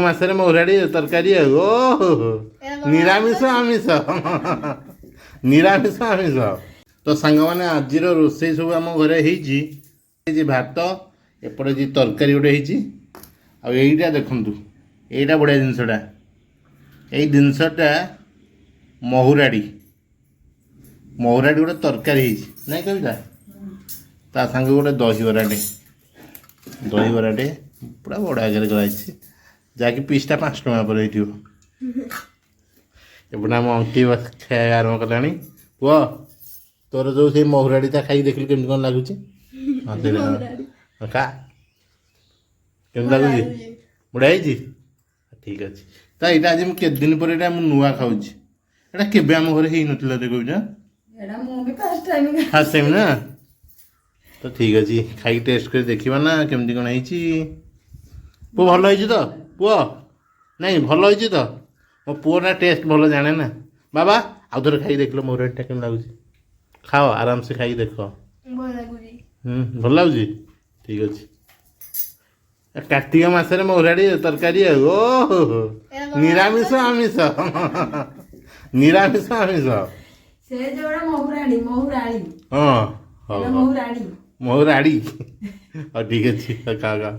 ମାସରେ ମହୁରାଡ଼ି ତରକାରୀ ଓ ନିରାମିଷ ଆମିଷ ନିରାମିଷ ଆମିଷ। ତ ସାଙ୍ଗମାନେ ଆଜିର ରୋଷେଇ ସବୁ ଆମ ଘରେ ହେଇଛି ଭାତ, ଏପଟେ ଯେ ତରକାରୀ ଗୋଟେ ହେଇଛି, ଆଉ ଏଇଟା ଦେଖନ୍ତୁ, ଏଇଟା ବଢ଼ିଆ ଜିନିଷଟା। ଏଇ ଜିନିଷଟା ମହୁରାଡ଼ି ଗୋଟେ ତରକାରୀ ହେଇଛି ନାଇଁ କବିତା? ତା ସାଙ୍ଗେ ଗୋଟେ ଦହିବରାଟେ ପୁରା ବଡ଼ ଆଗରେ କରାହେଇଛି, ଯାହାକି ପିସ୍ଟା 5 ଟଙ୍କା ପରେ ହେଇଥିବ। ଏପଟେ ଆମ ଅଙ୍କି ଖାଇବା ଆରମ୍ଭ କଲାଣି। ପୁଅ ତୋର ଯେଉଁ ସେଇ ମହୁରାଡ଼ିଟା ଖାଇକି ଦେଖିଲୁ କେମିତି କ'ଣ ଲାଗୁଛି? ହଁ ସେଇଟା ଖା, କେମିତି ଲାଗୁଛି? ବଢ଼ିଆ ହେଇଛି। ଠିକ୍ ଅଛି। ତ ଏଇଟା ଆଜି ମୁଁ କେତେ ଦିନ ପରେ ଏଇଟା ମୁଁ ନୂଆ ଖାଉଛି। ଏଇଟା କେବେ ଆମ ଘରେ ହେଇନଥିଲା ତ କହୁଛ? ଫାର୍ଷ୍ଟ ଟାଇମ୍ ନା? ତ ଠିକ୍ ଅଛି, ଖାଇକି ଟେଷ୍ଟ କରି ଦେଖିବା ନା କେମିତି କ'ଣ ହେଇଛି। ପୁଅ ଭଲ ହେଇଛି ତ? ପୁଅ ନାଇଁ ଭଲ ହେଇଛି ତ? ମୋ ପୁଅଟା ଟେଷ୍ଟ ଭଲ ଜାଣେ ନା। ବାବା ଆଉ ଥରେ ଖାଇକି ଦେଖିଲ ମହୁରାଡ଼ିଟା କେମିତି ଲାଗୁଛି? ଖାଅ ଆରାମସେ ଖାଇକି ଦେଖ। ଭଲ ଲାଗୁଛି? ଠିକ୍ ଅଛି। କାର୍ତ୍ତିକ ମାସରେ ମହୁରାଡ଼ି ତରକାରୀ ଓ ନିରାମିଷ ଆମିଷ ନିରାମିଷ ଆମିଷ। ସେ ଯୋଉଟା ମହୁରାଣୀ ହଁ ହଉ ମହୁରାଡ଼ି। ହଉ ଠିକ୍ ଅଛି, ଖାଅ।